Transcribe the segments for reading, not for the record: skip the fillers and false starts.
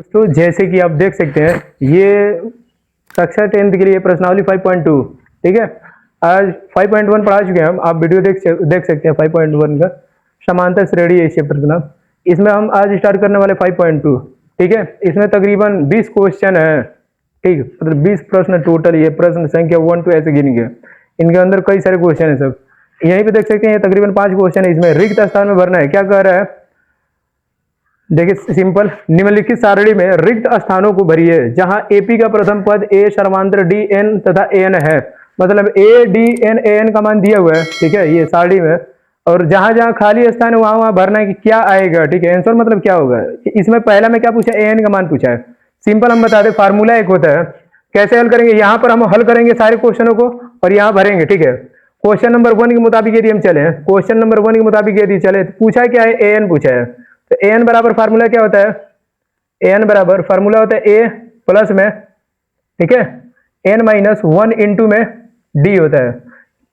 दोस्तों जैसे कि आप देख सकते हैं ये कक्षा 10th के लिए प्रश्नावली 5.2। ठीक है, आज 5.1 पढ़ा चुके हैं हम। आप वीडियो देख सकते हैं 5.1 का। समांतर श्रेणी है इस चैप्टर का नाम। इसमें हम आज स्टार्ट करने वाले 5.2। ठीक है, इसमें तकरीबन 20 क्वेश्चन है। ठीक, मतलब 20 प्रश्न टोटल। ये प्रश्न संख्या 1 to ऐसे गिन गए। इनके अंदर कई सारे क्वेश्चन है सब। यहीं पे देख सकते हैं तकरीबन 5 क्वेश्चन है। इसमें रिक्त स्थान में भरना है। क्या कह रहा है, देखिए सिंपल, निम्नलिखित सारणी में रिक्त स्थानों को भरिए जहां एपी का प्रथम पद ए सर्वांतर डी एन तथा एन है। मतलब a d n a n का मान दिया हुआ है। ठीक है, ये सारणी में, और जहां जहां खाली स्थान है वहां वहां भरना है कि क्या आएगा। ठीक है, आंसर मतलब क्या होगा। इसमें पहला में क्या पूछा, ए एन का मान पूछा है। सिंपल हम बता दें, फार्मूला एक होता है। कैसे हल करेंगे, यहाँ पर हम हल करेंगे सारे क्वेश्चनों को और यहाँ भरेंगे। ठीक है, क्वेश्चन नंबर 1 के मुताबिक यदि हम चले, क्वेश्चन नंबर 1 के मुताबिक यदि चले तो पूछा क्या है, ए एन पूछा है। तो ए एन बराबर फार्मूला क्या होता है, ए एन बराबर फार्मूला होता है ए प्लस में, ठीक है, एन माइनस 1 इंटू में डी होता है।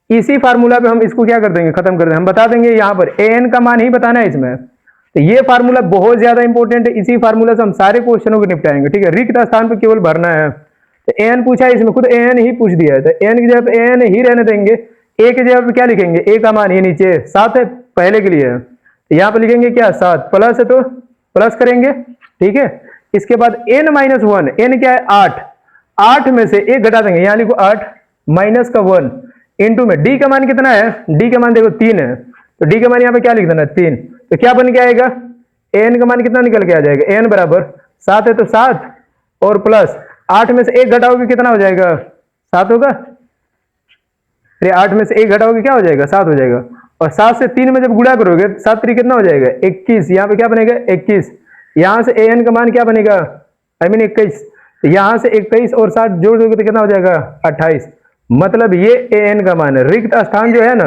इसी फार्मूला पे हम इसको क्या कर देंगे, खत्म कर देंगे। हम बता देंगे यहाँ पर ए एन का मान ही बताना है इसमें। तो ये फार्मूला बहुत ज्यादा इंपॉर्टेंट है। इसी फार्मूला से हम सारे क्वेश्चनों को निपटाएंगे। ठीक है, रिक्त स्थान पर केवल भरना है। तो ए एन पूछा है, इसमें खुद ए एन ही पूछ दिया है। तो ए एन की जगह पे ए एन ही रहने देंगे। ए की जगह पे क्या लिखेंगे, ए का मान ये नीचे 7 है पहले के लिए। यहां पर लिखेंगे क्या, 7 प्लस है तो प्लस करेंगे। ठीक है, इसके बाद n माइनस 1, एन क्या है 8, 8 में से 1 घटा देंगे। यहां लिखो 8 माइनस का 1 इंटू में डी का मान कितना है, डी का मान देखो 3 है। तो डी का मान यहां पे क्या लिख देना, 3। तो क्या बन के आएगा, एन का मान कितना निकल के आ जाएगा, एन बराबर 7 है तो 7 और प्लस 8 में से 1 घटाओगे कितना हो जाएगा, 7 होगा। फिर 8 में से 1 घटाओगे क्या हो जाएगा, 7 हो जाएगा। और 7 से 3 में जब गुणा करोगे 7 3 कितना हो जाएगा, 21। यहाँ पे क्या बनेगा 21। यहाँ से एन का मान क्या बनेगा, आई मीन 21। तो यहाँ से 21 और 7 जोड़ दोगे तो कितना हो जाएगा, 28। मतलब ये एन का मान है। रिक्त स्थान जो है ना,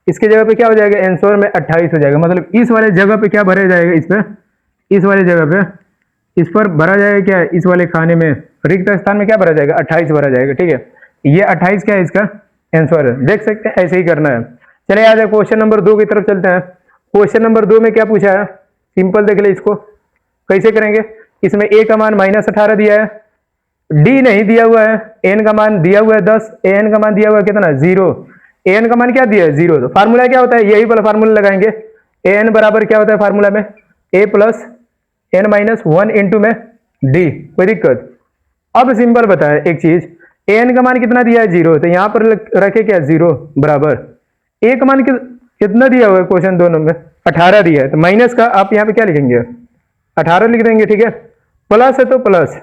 इसके जगह पे क्या हो जाएगा, आंसर में 28 हो जाएगा। मतलब इस वाले जगह पे क्या भरा जाएगा, इसमें इस वाले जगह पे इस पर भरा जाएगा क्या, इस वाले खाने में रिक्त स्थान में क्या भरा जाएगा, 28 भरा जाएगा। ठीक है, ये 28 क्या है इसका आंसर है। देख सकते हैं, ऐसे ही करना है। चले आ जाए क्वेश्चन नंबर 2 की तरफ चलते हैं। क्वेश्चन नंबर 2 में क्या पूछा है, सिंपल देख ले इसको कैसे करेंगे। इसमें ए का मान -18 दिया है, डी नहीं दिया हुआ है, एन का मान दिया हुआ है 10, एन का मान दिया हुआ है कितना 0, एन का मान क्या दिया है 0। तो फार्मूला क्या होता है, यही वाला फार्मूला लगाएंगे। एन बराबर क्या होता है फार्मूला में, ए प्लस एन माइनस 1 इंटू में डी। कोई दिक्कत। अब सिंपल बताए एक चीज, एन का मान कितना दिया है 0, तो यहां पर रखे क्या 0 बराबर ए का मान कितना दिया हुआ है क्वेश्चन दोनों में, 18 दिया है। तो माइनस का आप यहाँ पे क्या लिखेंगे, 18 लिख देंगे। ठीक है, प्लस है तो प्लस।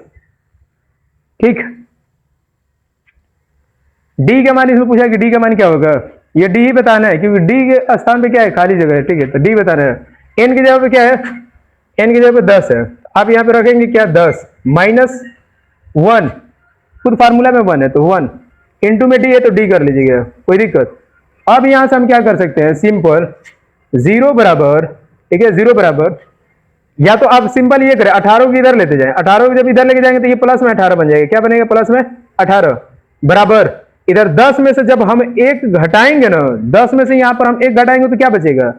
ठीक, डी का मान इसमें पूछा कि डी का मान क्या होगा, ये डी ही बताना है क्योंकि डी के स्थान पे क्या है, खाली जगह है। ठीक है, तो डी बताना है। एन की जगह पे क्या है, एन की जगह पे 10 है। आप यहाँ पे रखेंगे क्या 10 माइनस 1, खुद फार्मूला में 1 है तो 1 इंटू में डी है तो डी कर लीजिएगा, कोई दिक्कत। अब यहां से हम क्या कर सकते हैं, सिंपल 0 बराबर, ठीक है 0 बराबर, या तो आप सिंपल ये करें 18 को इधर लेते जाएं, 18 को जब इधर लेके जाएंगे तो ये प्लस में 18 बन जाएगा। क्या बनेगा, प्लस में 18 बराबर इधर 10 में से जब हम 1 घटाएंगे ना, 10 में से यहां पर हम 1 घटाएंगे तो क्या बचेगा,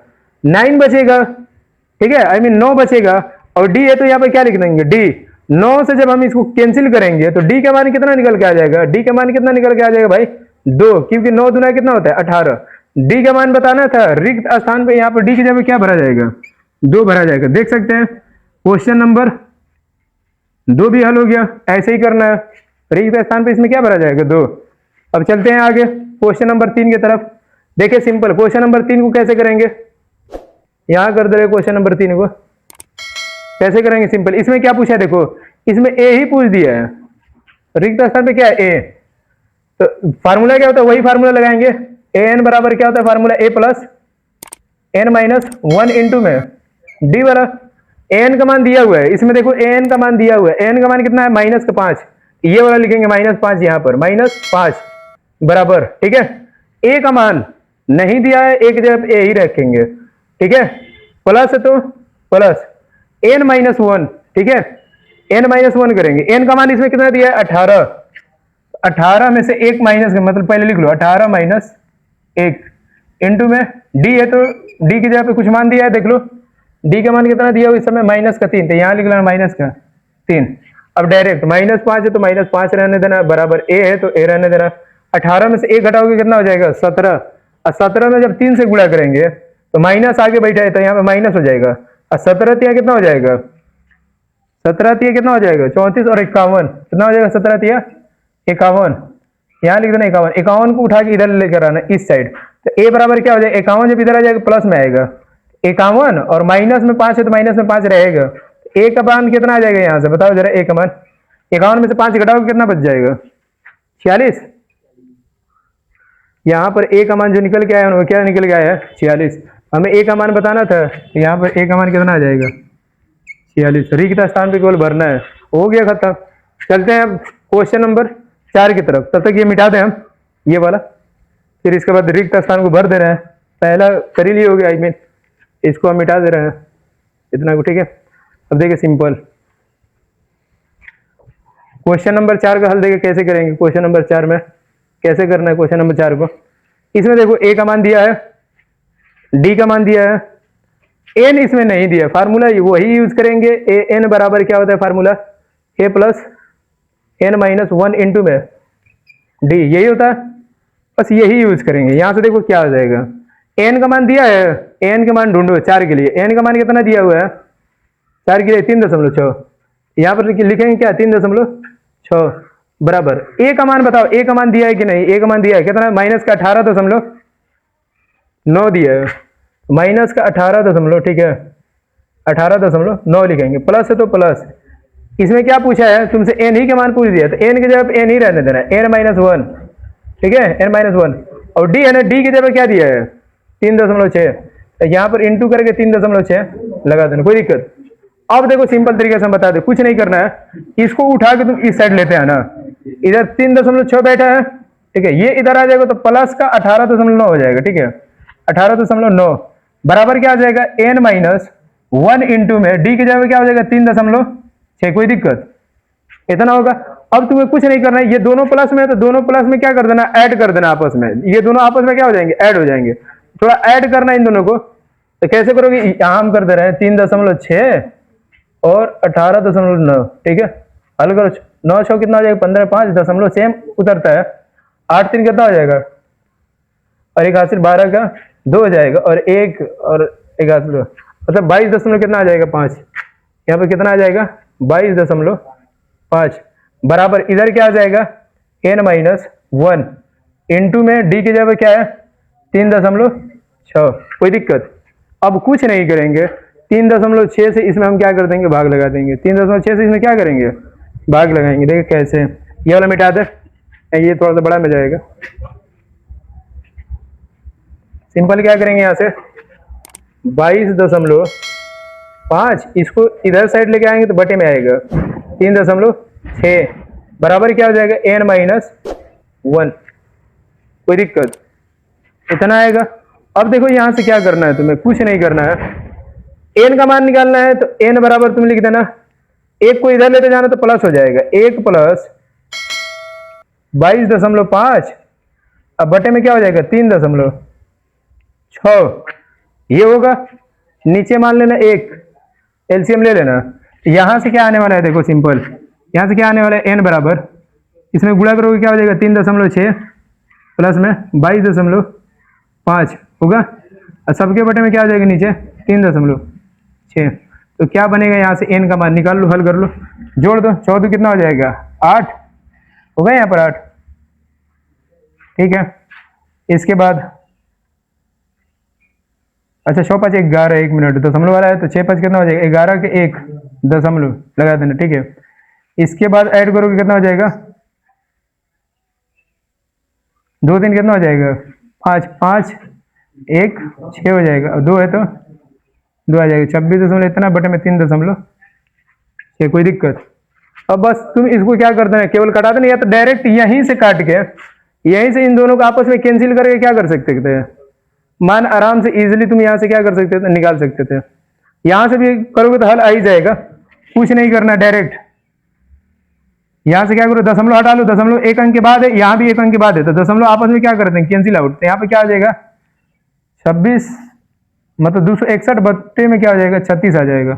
9 बचेगा। ठीक है, आई मीन 9 बचेगा। और डी है तो यहाँ पे क्या लिख देंगे, डी। 9 से जब हम इसको कैंसिल करेंगे तो डी का मान कितना निकल के आ जाएगा, डी का मान कितना निकल के आ जाएगा भाई 2, क्योंकि 9 दूना कितना होता है 18। डी का मान बताना था, रिक्त स्थान पे यहाँ पर डी की जगह क्या भरा जाएगा, 2 भरा जाएगा। देख सकते हैं क्वेश्चन नंबर 2 भी हल हो गया। ऐसे ही करना है, रिक्त स्थान पे इसमें क्या भरा जाएगा 2। अब चलते हैं आगे क्वेश्चन नंबर 3 की तरफ। देखिए सिंपल क्वेश्चन नंबर 3 को कैसे करेंगे, यहां कर दे क्वेश्चन नंबर 3 को कैसे करेंगे। सिंपल, इसमें क्या पूछा है, देखो इसमें ए ही पूछ दिया है, रिक्त स्थान पे क्या है ए। तो फार्मूला क्या होता है, वही फार्मूला लगाएंगे। ए एन बराबर क्या होता है फार्मूला, ए प्लस एन माइनस 1 इंटू में डी वाला। एन का मान दिया हुआ है, इसमें देखो एन का मान दिया हुआ है, एन का मान कितना है -5, ये वाला लिखेंगे -5, यहां पर -5 बराबर। ठीक है, ए का मान नहीं दिया है, एक जगह ए ही रखेंगे। ठीक है, प्लस है तो प्लस एन माइनस 1। ठीक है, एन माइनस 1 करेंगे। एन का मान इसमें कितना दिया है 18, 18 में से 1 माइनस, मतलब पहले लिख लो 18 माइनस 1 इंटू में डी है तो डी की जगह पे कुछ मान दिया है, देख लो डी का मान कितना दिया हुआ इस समय -3, तो यहां लिख लेना माइनस का 3। अब डायरेक्ट -5 है तो -5 रहने देना, बराबर a है तो a रहने देना। 18 में से 1 घटाओगे कितना हो जाएगा 17। और 17 में जब 3 से गुणा करेंगे तो माइनस आगे बैठा है तो यहाँ पे माइनस हो जाएगा। और 17 तिया कितना हो जाएगा, 17 तिया कितना हो जाएगा 34 और 51 कितना हो जाएगा 17 तिया 51। यहाँ लिख देना 51। 51 को उठा के इधर लेकर आना इस साइड, तो a बराबर क्या हो जाएगा 51 जब इधर आ जाएगा प्लस में आएगा 51 और माइनस में 5 है तो माइनस में 5 रहेगा। a का मान कितना आ जाएगा यहाँ से बताओ जरा, a का मान 51 में से 5 घटाओ कितना बच जाएगा 46। यहाँ पर a का मान जो निकल के आया वो क्या निकल के आया है 46। हमें a का मान बताना था, यहाँ पर a का मान कितना आ जाएगा 46। रिक्त स्थान पे केवल भरना है, हो गया खत्म। चलते हैं अब क्वेश्चन नंबर 4 की तरफ। तब तक ये मिटा दें हम ये वाला, फिर इसके बाद रिक्त स्थान को भर दे रहे हैं। पहला कर ही लिए हो गया, आई मीन इसको हम मिटा दे रहे हैं इतना को, ठीक है। अब देखिए सिंपल क्वेश्चन नंबर 4 का हल देखिए कैसे करेंगे। क्वेश्चन नंबर 4 में कैसे करना है क्वेश्चन नंबर 4 को। इसमें देखो a का मान दिया है, d का मान दिया है, n इसमें नहीं दिया। फार्मूला वही यूज करेंगे, a n बराबर क्या होता है formula a plus n minus 1 into में d, यही होता है, बस यही यूज करेंगे। यहां से देखो क्या हो जाएगा, n का मान दिया है, n का मान ढूंढो 4 के लिए। n का मान कितना दिया हुआ है 4 के लिए 3.6, यहाँ पर लिखेंगे क्या 3.6 बराबर a का मान बताओ, a का मान दिया है कि नहीं, a का मान दिया है कितना माइनस का 18.9 दिया है, माइनस का 18 ठीक है 18.9 लिखेंगे। प्लस है तो प्लस, इसमें क्या पूछा है तुमसे n ही के मान पूछ दिया, तो n की जगह n ही रहने देना है, n-1 ठीक है n-1। और d है ना, d की जगह क्या दिया है 3.6, तो यहाँ पर इंटू करके 3.6 लगा देना, कोई दिक्कत। अब देखो सिंपल तरीके से हम बता दे, कुछ नहीं करना है, इसको उठा के तुम इस साइड लेते हैं ना, इधर 3.6 बैठा है, ठीक है, ये इधर आ जाएगा तो प्लस का 18.9 हो जाएगा, ठीक है 18.9 बराबर क्या आ जाएगा n-1 इंटू में d की जगह क्या हो जाएगा 3.6, कोई दिक्कत इतना होगा। अब तुम्हें कुछ नहीं करना है, ये दोनों प्लस में है तो दोनों प्लस में क्या कर देना ऐड कर देना आपस में, ये दोनों आपस में क्या हो जाएंगे ऐड हो जाएंगे। थोड़ा ऐड करना इन दोनों को, तो कैसे करोगे, यहाँ हम कर दे रहे हैं 3.6 और 18.9, ठीक है हल करो, 9 कितना हो जाएगा 15, 5 दशमलव सेम उतरता है, 8 3 कितना हो जाएगा और 1 हासिल 12 का 2 हो जाएगा, और 1 और 1 हासिल मतलब 22 दशमलव कितना आ जाएगा 5, यहाँ पे कितना आ जाएगा 22.5 बराबर इधर क्या आ जाएगा n-1 इंटू में d की जगह क्या है 3.6, कोई दिक्कत। अब कुछ नहीं करेंगे, 3.6 से इसमें हम क्या कर देंगे भाग लगा देंगे, 3.6 से इसमें क्या करेंगे भाग लगाएंगे। देखिए कैसे, ये वाला मिटा दे, ये थोड़ा सा बड़ा में जाएगा। सिंपल क्या करेंगे यहाँ से 22.5 इसको इधर साइड लेके आएंगे तो बटे में आएगा 3.6 बराबर क्या हो जाएगा n-1, कोई दिक्कत इतना आएगा। अब देखो यहां से क्या करना है, तुम्हें कुछ नहीं करना है, n का मान निकालना है, तो n बराबर तुम लिख देना, एक को इधर लेते जाना तो प्लस हो जाएगा 1 प्लस 22.5 अब बटे में क्या हो जाएगा 3.6, ये होगा, नीचे मान लेना 1 एलसीएम ले लेना। यहां से क्या आने वाला है देखो सिंपल, यहां से क्या आने वाला है n बराबर, इसमें गुणा करोगे क्या हो जाएगा 3.6 प्लस में 22.5 होगा, और सबके बटे में क्या हो जाएगा नीचे 3.6, तो क्या बनेगा यहाँ से n का मान निकाल लो, हल कर लो, जोड़ दो, 14 कितना हो जाएगा 8 होगा यहाँ पर 8, ठीक है। इसके बाद अच्छा 6 5 11 1 मिनट दशमलव वाला है, तो 6 5 कितना हो जाएगा 11 के 1 दशमलव लगा देना, ठीक है। इसके बाद ऐड करोगे कितना हो जाएगा 2 3 कितना हो जाएगा 5 5 1 6 हो जाएगा, और 2 है तो 2 आ जाएगा 26 इतना बटे में 3.6, कोई दिक्कत। अब बस तुम इसको क्या कर देना केवल कटा देना, या तो डायरेक्ट यहीं से काट के यहीं से इन दोनों को आपस में कैंसिल करके क्या कर सकते थे, मान आराम से इजीली तुम यहां से क्या कर सकते थे निकाल सकते थे। यहां से भी करोगे तो हल आ ही जाएगा, कुछ नहीं करना, डायरेक्ट यहां से क्या करो दशमलव हटा लो, दशमलव 1 अंक के बाद है, यहाँ भी 1 अंक के बाद है, तो दशमलव आपस में क्या करते हैं कैंसिल आउट, तो यहाँ पे क्या आ जाएगा 26 मतलब 261 बट्टे में क्या आ जाएगा 36 आ जाएगा।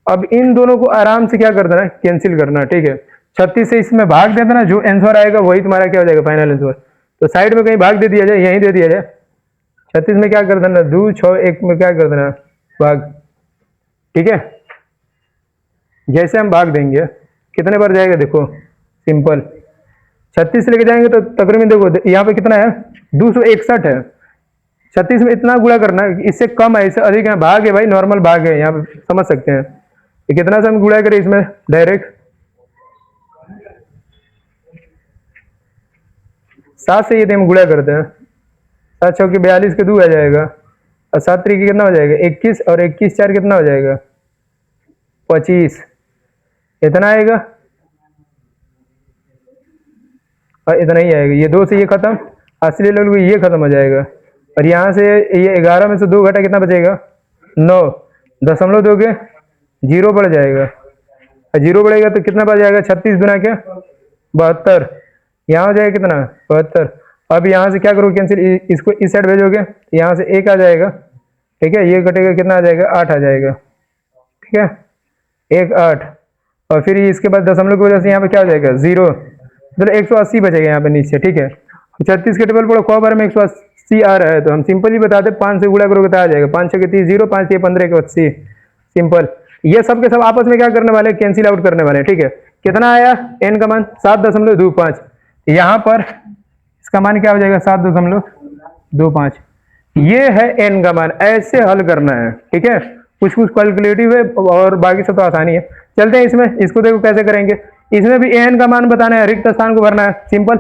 अब इन दोनों को आराम से क्या कर देना है, कैंसिल करना है, ठीक है। 36 से इसमें भाग दे देना, जो आंसर आएगा वही तुम्हारा क्या हो जाएगा, फाइनल आंसर। तो साइड में कहीं भाग दे दिया जाए, यहीं दे दिया जाए। 36 में क्या कर देना, 2 6 1 में क्या कर देना, भाग, ठीक है। जैसे हम भाग देंगे कितने बार जाएगा, देखो सिंपल। 36 से लेके जाएंगे तो तकरीबन देखो यहाँ पे कितना है, 261 है। 36 में इतना गुणा करना है, इससे कम है, इससे अधिक है, भाग है भाई, नॉर्मल भाग है, यहाँ पे समझ सकते हैं। तो कितना से हम गुणा करें इसमें डायरेक्ट, 7 से यदि हम गुणा करते हैं, 7 चौके 42 के 2 आ जाएगा, और 7 तरीके कितना हो जाएगा 21, और 21 4 कितना हो जाएगा 25, इतना आएगा, और इतना ही आएगा। ये 2 से ये खत्म, असली लेवल को ये खत्म हो जाएगा, और यहाँ से ये 11 में से 2 घटा कितना बचेगा 9, 0.2 के 0 बढ़ जाएगा, और 0 बढ़ेगा तो कितना बच जाएगा 36 गुना के 72, यहाँ हो जाएगा कितना 72। अब यहाँ से क्या करोगे कैंसिल, इसको इस साइड भेजोगे, यहाँ से 1 आ जाएगा, ठीक है, ये कटेगा कितना आ जाएगा 8 आ जाएगा, ठीक है, 1 8, और फिर इसके बाद दशमलव की वजह से यहाँ पे क्या हो जाएगा 0, मतलब 180 बचेगा यहाँ पे नीचे, ठीक है। 36 के टेबल पर क बार में 180 आ रहा है, तो हम सिंपल ही बताते 5 से गुणा करोगे तो आ जाएगा, 5 6 30 0, 5 6 15 के 80, सिंपल। ये सब के सब आपस में क्या करने वाले, कैंसिल आउट करने वाले हैं, ठीक है। कितना आया n का मान 7.25, यहाँ पर इसका मान क्या हो जाएगा 7.25, ये है n का मान, ऐसे हल करना है, ठीक है। कुछ कुछ कैलकुलेटिव है और बाकी सब तो आसानी है। चलते हैं इसमें, इसको देखो कैसे करेंगे। इसमें भी n का मान बताना है, रिक्त स्थान को भरना है, सिंपल।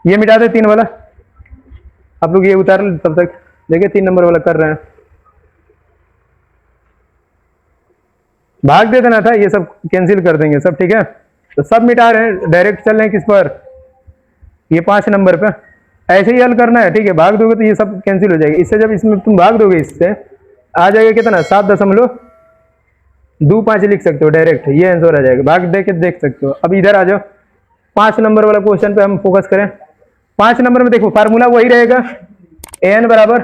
ये मिटा दे 3 वाला, आप लोग ये उतार ले तब तक, देखिए 3 नंबर वाला कर रहे हैं, भाग दे देना था, ये सब कैंसिल कर देंगे सब, ठीक है। तो सब मिटा रहे हैं, डायरेक्ट चल रहे हैं किस पर, ये 5 नंबर पे, ऐसे ही हल करना है, ठीक है। भाग दोगे तो ये सब कैंसिल हो जाएगा, इससे जब इसमें तुम भाग दोगे इससे आ जाएगा कितना 7.25 लिख सकते हो डायरेक्ट, ये आंसर आ जाएगा, भाग दे के देख सकते हो। अब इधर आ जाओ, 5 नंबर वाला क्वेश्चन पे हम फोकस करें। 5 नंबर में देखो फार्मूला वही रहेगा, an बराबर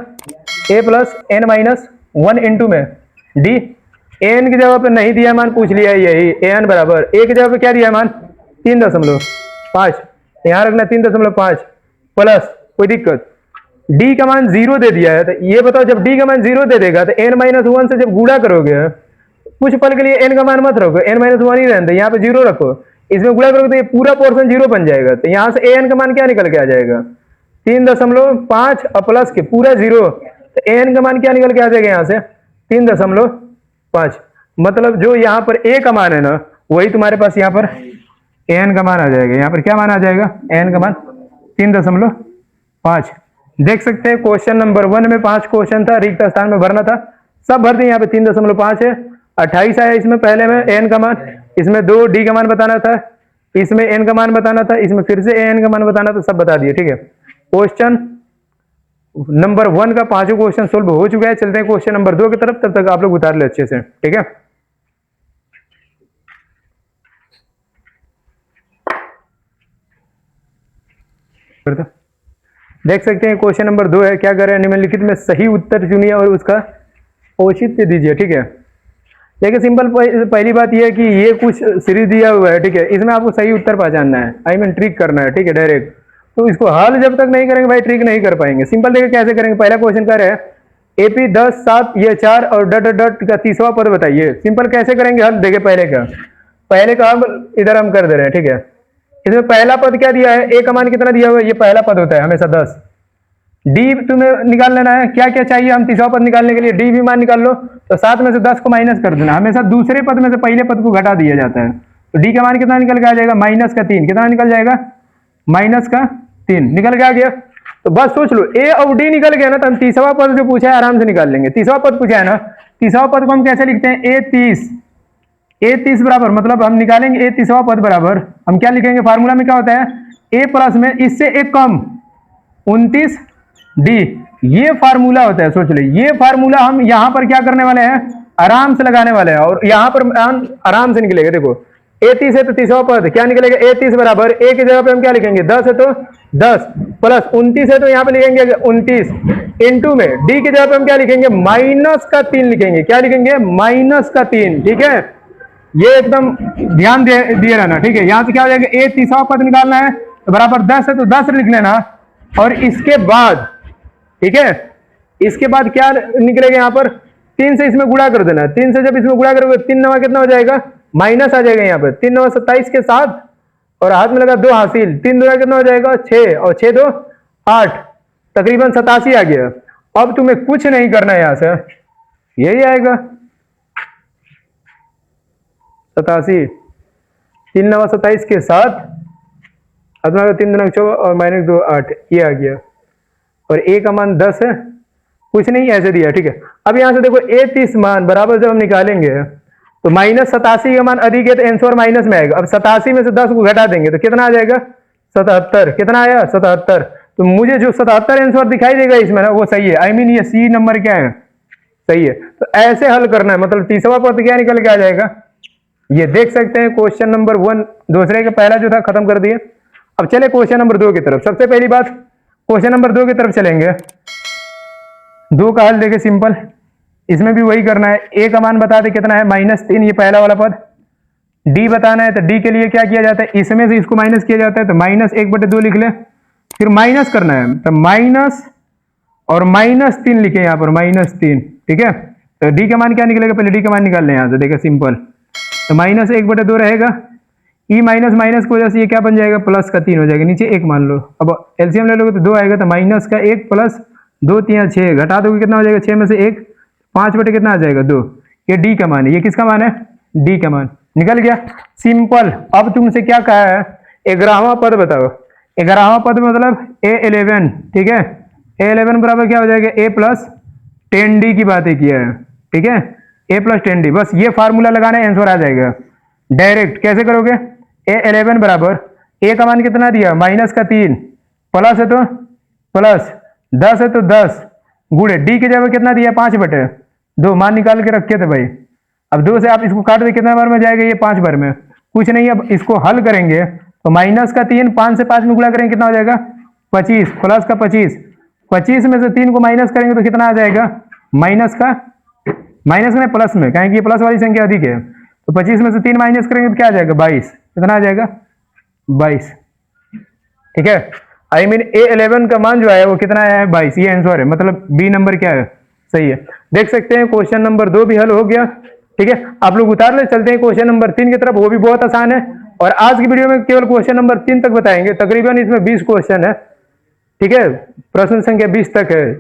a plus n minus 1 into में d, an की जगह पे नहीं दिया मान, पूछ लिया है यही, an बराबर a की जगह पे क्या दिया मान 3.5, यहाँ रखना 3.5 प्लस, कोई दिक्कत, d का मान 0 दे दिया है, तो ये बताओ जब d का मान 0 दे देगा तो n माइनस 1 से जब गुणा करोगे, कुछ पल के लिए n का मान मत रखो, n माइनस 1 ही रहने दो, यहाँ पे 0 रखो, इसमें गुणा करोगे तो ये पूरा पोर्शन 0 बन जाएगा, तो यहाँ से an का मान क्या निकल के आ जाएगा 3.5 और प्लस के पूरा 0, तो an का मान क्या निकल के आ जाएगा यहाँ से 3.5, मतलब जो यहाँ पर a का मान है ना, वही तुम्हारे पास यहाँ पर an का मान आ जाएगा। यहाँ पर क्या मान आ जाएगा, n का मान 3.5। देख सकते हैं क्वेश्चन नंबर 1 में 5 क्वेश्चन था, रिक्त स्थान में भरना था, सब भर दिए। यहाँ पे 3.5 है, 28 आया इसमें पहले में n का मान, इसमें 2 d का मान बताना था, इसमें n का मान बताना था, इसमें फिर से n का मान बताना था, सब बता दिए, ठीक है। क्वेश्चन नंबर 1 का 5 क्वेश्चन सोल्व हो चुका है। चलते हैं क्वेश्चन नंबर 2 की तरफ, तब तक आप लोग उतार ले अच्छे से, ठीक है। देख सकते हैं क्वेश्चन नंबर 2 है, क्या कर रहे हैं, निम्नलिखित में सही उत्तर चुनिए और उसका औचित्य दीजिए, ठीक है। देखिए सिंपल, पहली बात यह है कि ये कुछ सीरीज दिया हुआ है, ठीक है, इसमें आपको सही उत्तर पहचानना है, आई मीन ट्रिक करना है, ठीक है, डायरेक्ट। तो इसको हल जब तक नहीं करेंगे भाई ट्रिक नहीं कर पाएंगे। सिंपल देखिए कैसे करेंगे। पहला क्वेश्चन क्या है, AP 10 7 ये 4 और डट डट का तीसरा पद बताइए। सिंपल कैसे करेंगे हल, देखिए पहले का हम इधर हम कर दे रहे हैं, ठीक है। इसमें पहला पद क्या दिया है, a का मान कितना दिया हुआ है, ये पहला पद होता है हमेशा 10, d तुम्हें निकाल लेना है, क्या क्या चाहिए, हम तीसरा पद निकालने के लिए d भी मान निकाल लो, तो 7 में से 10 को माइनस कर देना, हमेशा दूसरे पद में से पहले पद को घटा दिया जाता है। तो d का मान कितना निकल के आ जाएगा, -3, कितना निकल जाएगा, -3 निकल के आ गया। तो बस सोच लो a और d निकल गया ना, तो हम तीसरा पद जो पूछा है आराम से निकाल लेंगे। तीसरा पद पूछा है ना, तीसरा पद को हम कैसे लिखते हैं, a 30 बराबर, मतलब हम निकालेंगे a तीसरा पद बराबर, हम क्या लिखेंगे, फार्मूला में क्या होता है, a प्लस में इससे एक कम 29d, ये फार्मूला होता है। सोच लो ये फार्मूला हम यहाँ पर क्या करने वाले हैं, आराम से लगाने वाले हैं, और यहाँ पर आराम से निकलेगा। देखो a 30 है तो तीसरा पद क्या निकलेगा, a 30 बराबर a की जगह पे हम क्या लिखेंगे, 10 है तो 10 प्लस 29 है तो यहाँ पे लिखेंगे 29 इंटू में d की जगह पे हम क्या लिखेंगे, -3 लिखेंगे। क्या लिखेंगे, -3, ठीक है। ये एकदम ध्यान दिए रहना, ठीक है। यहाँ से क्या हो जाएगा, ए तीसरा पद निकालना है तो बराबर 10 है तो 10 लिख लेना। और इसके बाद, ठीक है, इसके बाद क्या निकलेगा यहाँ पर, 3 से इसमें गुणा कर देना। 3 से जब इसमें गुणा करोगे 3 नवा कितना हो जाएगा, माइनस आ जाएगा यहाँ पर। 3 नवा 27 के साथ और हाथ में लगा 2 हासिल, 3 दूना कितना हो जाएगा 6 और 6 2 8, तकरीबन 87 आ गया। अब तुम्हें कुछ नहीं करना है, यहां से यही आएगा 87। 3 नवा 27 के साथ अपना 3 दूना 14 और माइनस 2 8, ये आ गया। और ए का मान 10 है, कुछ नहीं ऐसे दिया, ठीक है। अब यहां से देखो ए 30 मान बराबर जब हम निकालेंगे तो माइनस 87 का मान अधिक है तो आंसर माइनस में आएगा। अब 87 में से 10 को घटा देंगे तो कितना आ जाएगा, 77। कितना आया, 77। तो मुझे जो 77 आंसर दिखाई देगा इसमें ना, वो सही है। आई मीन ये सी नंबर क्या है, सही है। तो ऐसे हल करना है, मतलब तीसरा पद क्या निकल के आ जाएगा, ये देख सकते हैं। क्वेश्चन नंबर 1 दूसरे के पहला जो था खत्म कर दिए। अब चले क्वेश्चन नंबर 2 की तरफ। सबसे पहली बात क्वेश्चन नंबर 2 की तरफ चलेंगे। 2 का हल देखे सिंपल, इसमें भी वही करना है। ए का मान बता दे कितना है, -3, ये पहला वाला पद। डी बताना है तो डी के लिए क्या किया जाता है, इसमें से इसको माइनस किया जाता है तो -1/2 लिख ले। फिर माइनस करना है तो माइनस और -3 लिखे यहाँ पर, -3, ठीक है। तो डी का मान क्या निकलेगा, पहले डी का मान निकाल लें यहाँ से, देखिए सिंपल। तो -1/2 रहेगा। ई माइनस माइनस की वजह से ये क्या बन जाएगा, प्लस का 3 हो जाएगा, नीचे 1 मान लो। अब एलसीएम ले लोगे तो 2 आएगा, तो माइनस का 1 प्लस 2 3 6, घटा दोगे कितना हो जाएगा, 6 में से 1 5 बटे कितना आ जाएगा 2। ये डी का मान है, ये किसका मान है, डी का मान निकल गया, सिंपल। अब तुमसे क्या कहा है, 11वां पद बताओ। 11वां पद मतलब A11, ठीक है। A11 बराबर क्या हो जाएगा, A प्लस 10D की बातें किया है, ठीक है। A प्लस 10D, बस ये फार्मूला लगाना है, आंसर आ जाएगा डायरेक्ट। कैसे करोगे, A11 बराबर A का मान कितना दिया, -3, प्लस है तो प्लस 10 है तो 10, गुड़े डी की जगह कितना दिया, 5/2, मान निकाल के रखे थे भाई। अब 2 से आप इसको काट दे, कितना बार में जाएगा, ये 5 बार में, कुछ नहीं। अब इसको हल करेंगे तो -3, 5 से 5 में गुणा करेंगे कितना हो जाएगा, 25, प्लस का 25, 25 में से 3 को माइनस करेंगे तो कितना आ जाएगा, माइनस में प्लस में, कहेंगे ये प्लस वाली संख्या अधिक है। तो 25 में से 3 माइनस करेंगे तो क्या आ जाएगा, 22। कितना आ जाएगा, 22, ठीक है। आई मीन A11 का मान जो है वो कितना आया है, 22, ये आंसर है, मतलब बी नंबर क्या है, सही है। देख सकते हैं क्वेश्चन नंबर 2 भी हल हो गया, ठीक है। आप लोग उतार ले, चलते हैं क्वेश्चन नंबर 3 की तरफ, वो भी बहुत आसान है। और आज की वीडियो में केवल क्वेश्चन नंबर 3 तक बताएंगे, तकरीबन इसमें 20 क्वेश्चन है, ठीक है। प्रश्न संख्या 20 तक है।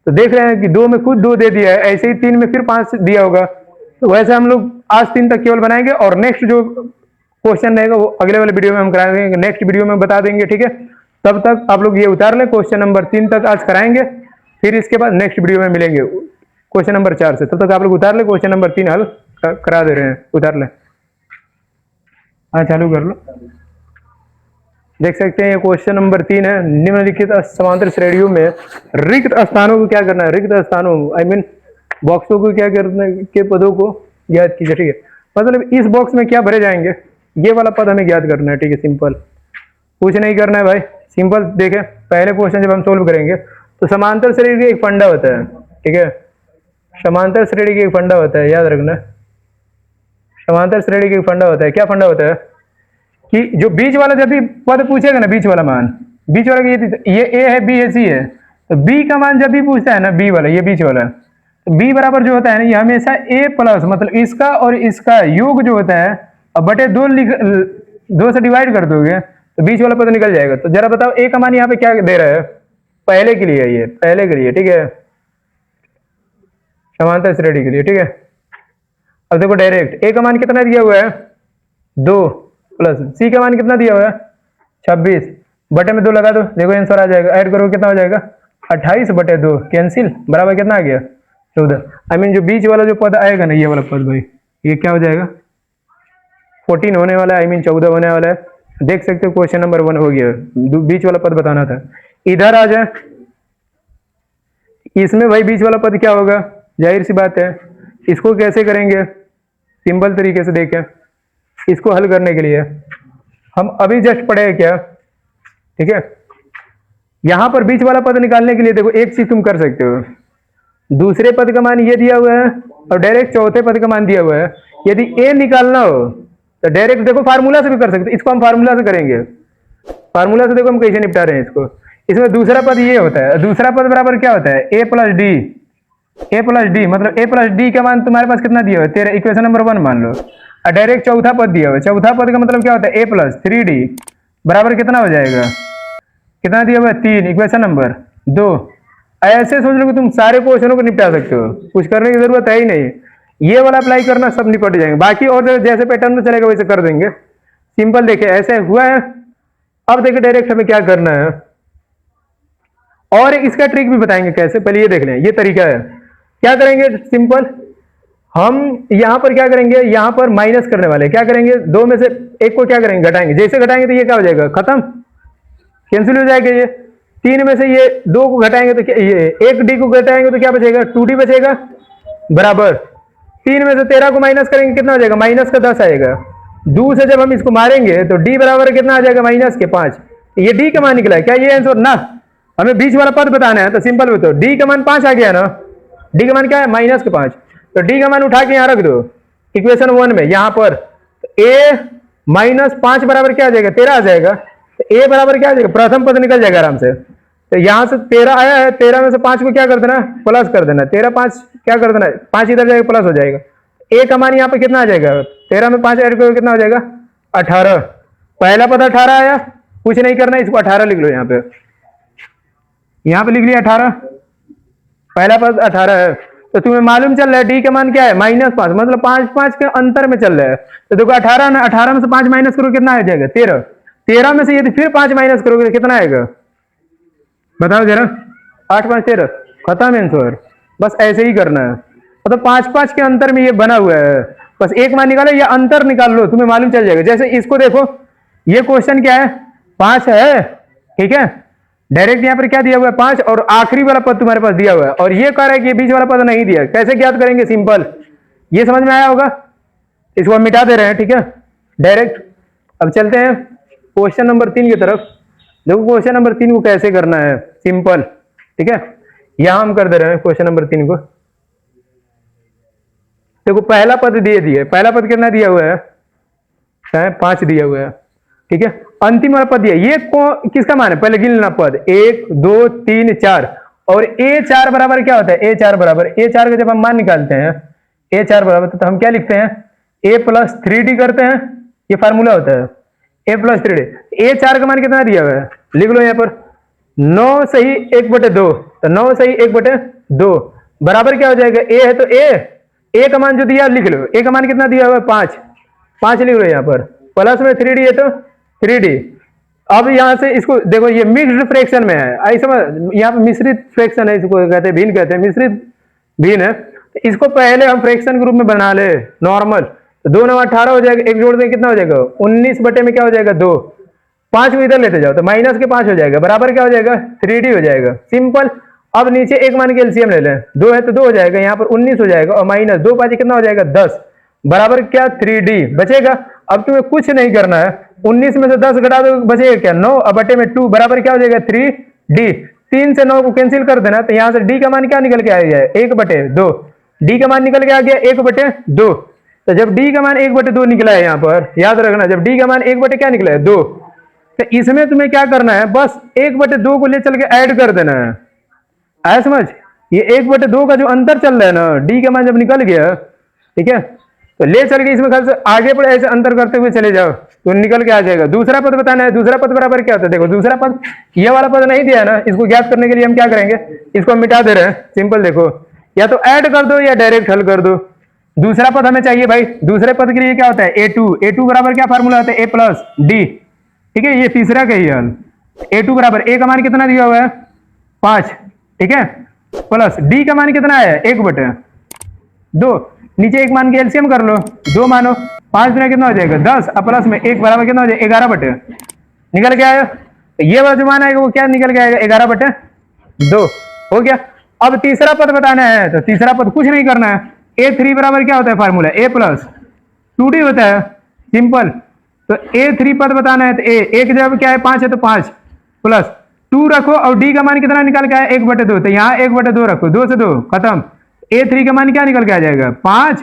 तो देख रहे हैं कि 2 में खुद 2 दे दिया है, ऐसे ही 3 में फिर 5 दिया होगा। तो वैसे हम लोग आज 3 तक केवल बनाएंगे, और नेक्स्ट जो क्वेश्चन रहेगा वो अगले वाले वीडियो में हम करा देंगे, नेक्स्ट वीडियो में बता देंगे, ठीक है। तब तक आप लोग ये उतार लें, क्वेश्चन नंबर 3 तक आज कराएंगे, फिर इसके बाद नेक्स्ट वीडियो में मिलेंगे क्वेश्चन नंबर 4 से। तब तक आप लोग उतार ले, क्वेश्चन नंबर 3 हल करा दे रहे हैं, उतार ले। हाँ चालू कर लो। देख सकते हैं ये क्वेश्चन नंबर 3 है। निम्नलिखित समांतर श्रेणियों में रिक्त स्थानों को क्या करना है, रिक्त स्थानों आई मीन बॉक्सों को क्या करना के पदों को ज्ञात कीजिए, ठीक है। मतलब इस बॉक्स में क्या भरे जाएंगे, ये वाला पद हमें ज्ञात करना है, ठीक है। सिंपल, कुछ नहीं करना है भाई, सिंपल। देखें पहले क्वेश्चन जब हम सोल्व करेंगे तो समांतर श्रेणी का एक फंडा होता है, ठीक है। समांतर श्रेणी का एक फंडा होता है, याद रखना। समांतर श्रेणी का एक फंडा होता है, क्या फंडा होता है कि जो बीच वाला जब भी पद पूछेगा ना, बीच वाला मान, बीच वाला ये ए है, बी है, सी है, तो बी का मान जब भी पूछता है ना, बी वाला, ये बीच वाला, तो बी बराबर जो होता है ना, ये हमेशा ए प्लस, मतलब इसका और इसका योग जो होता है, अब बटे 2 से डिवाइड कर दोगे तो बीच वाला पद निकल जाएगा। तो जरा बताओ ए का मान यहाँ पे क्या दे रहा है, पहले के लिए, ये पहले के लिए, ठीक है, समांतर श्रेणी के लिए, ठीक है। अब देखो डायरेक्ट ए का मान कितना दिया हुआ है, 2, प्लस सी का मान कितना दिया हुआ है, 26, बटे में 2 लगा दो, देखो आंसर आ जाएगा। ऐड करो कितना हो जाएगा, 28/2, कैंसिल, बराबर कितना आ गया, 14। आई मीन जो बीच वाला जो पद आएगा ना, ये वाला पद भाई, ये क्या हो जाएगा, 14 होने वाला है, आई मीन 14 होने वाला है। देख सकते हो क्वेश्चन नंबर 1 हो गया, बीच वाला पद बताना था। इधर आ जाए, इसमें भाई बीच वाला पद क्या होगा, जाहिर सी बात है। इसको कैसे करेंगे, सिंपल तरीके से देखें। इसको हल करने के लिए हम अभी जस्ट पढ़े हैं क्या, ठीक है। यहां पर बीच वाला पद निकालने के लिए देखो एक चीज तुम कर सकते हो, दूसरे पद का मान ये दिया हुआ है और डायरेक्ट चौथे पद का मान दिया हुआ है, यदि ए निकालना हो तो डायरेक्ट देखो फार्मूला से भी कर सकते, इसको हम फार्मूला से करेंगे। फार्मूला से देखो हम कैसे निपटा रहे हैं इसको। इसमें दूसरा पद ये होता है, दूसरा पद बराबर क्या होता है, ए प्लस डी। ए प्लस डी मतलब ए प्लस डी का मान तुम्हारे पास कितना दिया हुआ है, तेरा इक्वेशन नंबर 1 मान लो, और डायरेक्ट चौथा पद दिया हुआ है। चौथा पद का मतलब क्या होता है, ए प्लस 3d बराबर कितना हो जाएगा, कितना दिया हुआ है 3, इक्वेशन नंबर 2। ऐसे सोच लो कि तुम सारे क्वेश्चनों को निपटा सकते हो, कुछ करने की जरूरत है ही नहीं। ये वाला अप्लाई करना, सब निपट जाएंगे। बाकी और जैसे पैटर्न में चलेगा वैसे कर देंगे। सिंपल देखिए ऐसे हुआ है। अब देखिए डायरेक्ट हमें क्या करना है, और इसका ट्रिक भी बताएंगे कैसे। पहले ये देख लें, ये तरीका है। क्या करेंगे, सिंपल हम यहां पर क्या करेंगे, यहां पर माइनस करने वाले क्या करेंगे, 2 में से एक को क्या करेंगे, घटाएंगे। जैसे घटाएंगे तो ये क्या हो जाएगा, खत्म, कैंसिल हो जाएगा। ये 3 में से ये 2 को घटाएंगे तो क्या, ये 1d को घटाएंगे तो क्या बचेगा, 2d बचेगा, बराबर 3 में से 13 को माइनस करेंगे कितना हो जाएगा, माइनस का 10 आएगा। 2 से जब हम इसको मारेंगे तो d बराबर कितना आ जाएगा, माइनस के 5। ये d का मान निकला है क्या, ये आंसर ना। हमें बीच वाला पद बताना है तो सिंपल बताओ, d का मान 5 आ गया ना, d का मान क्या है, माइनस के 5। तो d का मान उठा के यहां रख दो इक्वेशन 1 में, यहां पर a माइनस 5 बराबर क्या आ जाएगा, 13 आ जाएगा। तो a बराबर क्या आ जाएगा, प्रथम पद निकल जाएगा आराम से। तो यहां से 13 आया है, 13 में से 5 को क्या कर देना, प्लस कर देना। 13 5 क्या कर देना, 5 इधर जाएगा प्लस हो जाएगा। a का मान यहाँ पे कितना आ जाएगा, 13 में 5 ऐड करोगे कितना हो जाएगा, 18। पहला पद 18 आया, कुछ नहीं करना, इसको 18 लिख लो। यहाँ पे लिख लिया 18, पहला पद 18 है। तो तुम्हें मालूम चल रहा है d का मान क्या है, -5, मतलब 5 के अंतर में चल रहा है। तो देखो 18 ना, 18 में से 5 माइनस करोगे कितना आ जाएगा, 13। 13 में से यदि फिर 5 माइनस करोगे तो कितना आएगा, बताओ जरा, 8 5 13, खत्म आंसर। बस ऐसे ही करना है, मतलब 5 के अंतर में ये बना हुआ है। बस एक मान निकालो या अंतर निकाल लो, तुम्हें मालूम चल जाएगा। जैसे इसको देखो, ये क्वेश्चन क्या है, 5 है, ठीक है। डायरेक्ट यहाँ पर क्या दिया हुआ है, 5, और आखिरी वाला पद तुम्हारे पास दिया हुआ है, और ये कह रहा है कि ये बीच वाला पद नहीं दिया। कैसे ज्ञात करेंगे, सिंपल, ये समझ में आया होगा। इसको हम मिटा दे रहे हैं, ठीक है, डायरेक्ट। अब चलते हैं क्वेश्चन नंबर 3 की तरफ। देखो क्वेश्चन नंबर 3 को कैसे करना है, सिंपल, ठीक है। यहां हम कर दे रहे हैं क्वेश्चन नंबर 3 को। देखो पहला पद दिए दिए, पहला पद कितना दिया हुआ है, 5 दिया हुआ है, ठीक है। अंतिम वाला पद दिया, ये किसका मान है, पहले गिन लेना पद, 1 2 3 4। और a4 बराबर क्या होता है, a4 बराबर, a4 का जब हम मान निकालते हैं, a4 बराबर, तो हम क्या लिखते हैं, a प्लस 3d करते हैं। ये फार्मूला होता है, a प्लस 3d। a4 का मान कितना दिया हुआ है, लिख लो यहाँ पर, 9 सही 1/2। तो 9 सही 1/2 बराबर क्या हो जाएगा, a है तो a का मान जो दिया लिख लो। a का मान कितना दिया हुआ है, 5 लिख लो यहाँ पर, प्लस में 3d है तो 3d। अब यहां से इसको देखो, ये मिक्स्ड फ्रैक्शन में है, आई समझ, यहाँ पे मिश्रित फ्रैक्शन है, इसको कहते हैं भिन्न, कहते हैं मिश्रित भिन्न है। तो इसको पहले हम फ्रैक्शन के रूप में बना ले नॉर्मल। तो 2 9 18 हो जाएगा, एक जोड़ दें कितना हो जाएगा, 19 बटे में क्या हो जाएगा, 2। 5 को इधर लेते जाओ तो माइनस के 5 हो जाएगा, बराबर क्या हो जाएगा, 3d हो जाएगा, सिंपल। अब नीचे एक मान के एलसीएम ले लें, 2 है तो 2 हो जाएगा, यहाँ पर 19 हो जाएगा, और माइनस 2 5 कितना हो जाएगा, 10, बराबर क्या, 3d बचेगा। अब तुम्हें कुछ नहीं करना है, 19 में से 10 घटा दो, बचेगा क्या, 9, अब बटे में 2, बराबर क्या हो जाएगा, 3d। 3 से 9 को कैंसिल कर देना, तो यहां से d का मान क्या निकल के आ गया है, 1/2। d का मान निकल के आ गया 1/2। तो जब d का मान 1/2 निकला है, यहां पर याद रखना, जब d का मान 1 क्या निकला है, 2, तो इसमें तुम्हें क्या करना है, बस 1/2 को ले चल के ऐड कर देना है। आया समझ, ये 1/2 का जो अंतर चल रहा है ना, d का मान जब निकल गया, ठीक है, तो ले चल के इसमें ख्याल से आगे पर ऐसे अंतर करते हुए चले जाओ तो निकल के आ जाएगा। दूसरा पद बताना है, दूसरा पद बराबर क्या होता है, देखो दूसरा पद, ये वाला पद नहीं दिया है ना, इसको ज्ञात करने के लिए हम क्या करेंगे, इसको मिटा दे रहे हैं, सिंपल। देखो या तो ऐड कर दो या डायरेक्ट हल कर दो। दूसरा पद हमें चाहिए भाई, दूसरे पद के लिए क्या होता है, a2 बराबर क्या फार्मूला होता है, a प्लस d, ठीक है। ये तीसरा का ही हल, a2 बराबर, a का मान कितना दिया हुआ है, 5, ठीक है, प्लस d का मान कितना है, 1/2। नीचे एक मान के एलसीएम कर लो, 2 मानो, 5 गुना कितना हो जाएगा, 10, और प्लस में 1 बराबर कितना हो जाएगा, 11/, निकल के आया। तो ये वाला जो मान आएगा वो क्या निकल के आएगा, 11/2 हो गया। अब तीसरा पद बताना है, तो तीसरा पद कुछ नहीं करना है, a3 बराबर क्या होता है फार्मूला, a प्लस 2d होता है, सिंपल। तो a3 पद बताना है, तो a की जगह क्या है, 5 है तो 5 प्लस 2 रखो, और d का मान कितना निकल के आया, 1/2। तो यहाँ 1/2 रखो, 2 से 2 खत्म। a3 का मान क्या निकल के आ जाएगा, 5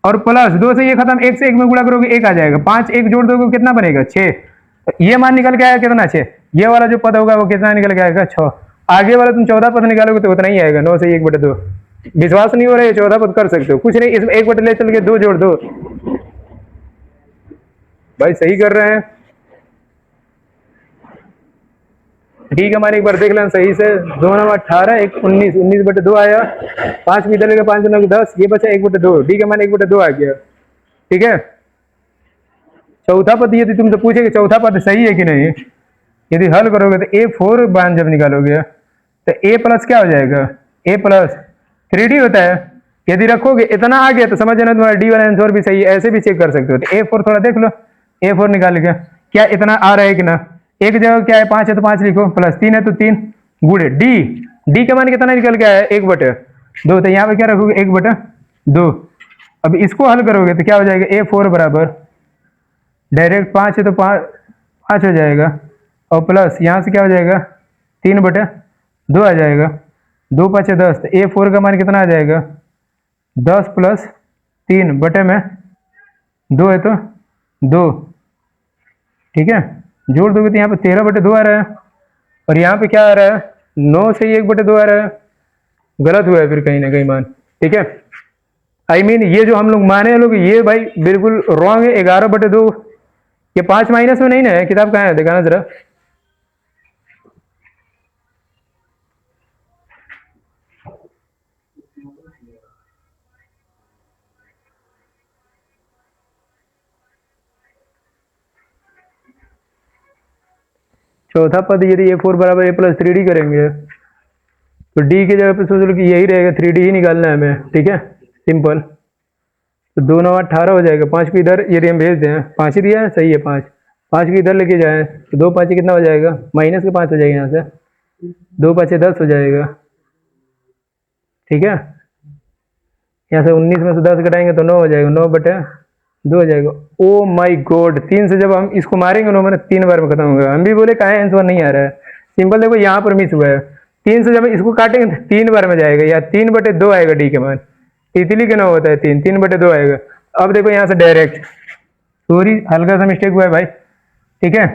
और प्लस 2 से ये खत्म, 1 से 1 में गुणा करोगे 1 आ जाएगा, 5 1 जोड़ दोगे कितना बनेगा 6। ये मान निकल के आएगा कितना 6। ये वाला जो पद होगा वो कितना निकल के आएगा 6। आगे वाला तुम 14 पद निकालोगे तो उतना ही आएगा, 9 से 1/2। विश्वास नहीं हो रहा है 14 पद कर सकते हो, कुछ नहीं, इसमें 1 बटे ले चल के 2 जोड़ दो भाई, सही कर रहे हैं। ठीक है, हमारे एक बार देख लें सही से। 2 9 18, 1 19, 19/2 आया। 5 भी इधर लेगा, 5 9 10, ये बचा 1/2। ठीक है, हमारे 1/2 आ गया। ठीक है, चौथा पद यदि तुमसे पूछे कि चौथा पद सही है कि नहीं, यदि हल करोगे तो A4 मान जब निकालोगे तो A प्लस क्या हो जाएगा, A प्लस 3D होता है। यदि रखोगे इतना आ गया तो समझ लेना तुम्हारा D वाला आंसर भी सही है, ऐसे भी चेक कर सकते हो। तो A4 थोड़ा देख लो, A4 निकाल के क्या इतना आ रहा है कि ना। एक जगह क्या है 5 है तो 5 लिखो, प्लस 3 है तो 3 गुड़े D का मान कितना निकल के आया 1/2। तो यहाँ पे क्या रखोगे 1/2। अब इसको हल करोगे तो क्या हो जाएगा A4 बराबर डायरेक्ट 5 है तो 5 हो जाएगा, और प्लस यहाँ से क्या हो जाएगा 3/2 आ जाएगा। 2 5 10, तो A4 का मान कितना आ जाएगा 10 + 3 बटे में 2 है तो 2। ठीक है, जोड़ दोगे तो यहाँ पे 13/2 आ रहा है, और यहाँ पे क्या आ रहा है 9 से 1/2 आ रहा है। गलत हुआ है फिर कहीं ना कहीं मान। ठीक है, I mean, ये जो हम लोग माने लोग ये भाई बिल्कुल रॉन्ग है। 11/2 ये 5 माइनस में नहीं ना है, किताब कहाँ है दिखाना जरा। चौथा पद यदि A4 बराबर A + 3D करेंगे तो D की जगह पे सोच लो कि यही रहेगा, 3D ही निकालना है हमें। ठीक है, सिंपल। तो 2 9 18 हो जाएगा। 5 को इधर यदि हम भेज दें, 5 ही दिया है, सही है 5। 5 को इधर लेके जाए तो 2 5 कितना हो जाएगा, -5 हो जाएगा यहाँ से। 2 5 10 हो जाएगा। ठीक है, यहाँ से 19 में से 10 घटाएंगे तो 9 हो जाएगा, 9/2 हो जाएगा। ओ माई गॉड, 3 से जब हम इसको मारेंगे 9 में 3 बार में खत्म होगा। हम भी बोले कहाँ आंसर नहीं आ रहा है। सिंपल देखो यहाँ पर मिस हुआ है। 3 से जब इसको काटेंगे तो 3 बार में जाएगा, या 3/2 आएगा डी के मान। तितली के 9 होता है 3/2 आएगा। अब देखो यहाँ से डायरेक्ट, सॉरी हल्का सा मिस्टेक हुआ है भाई। ठीक है,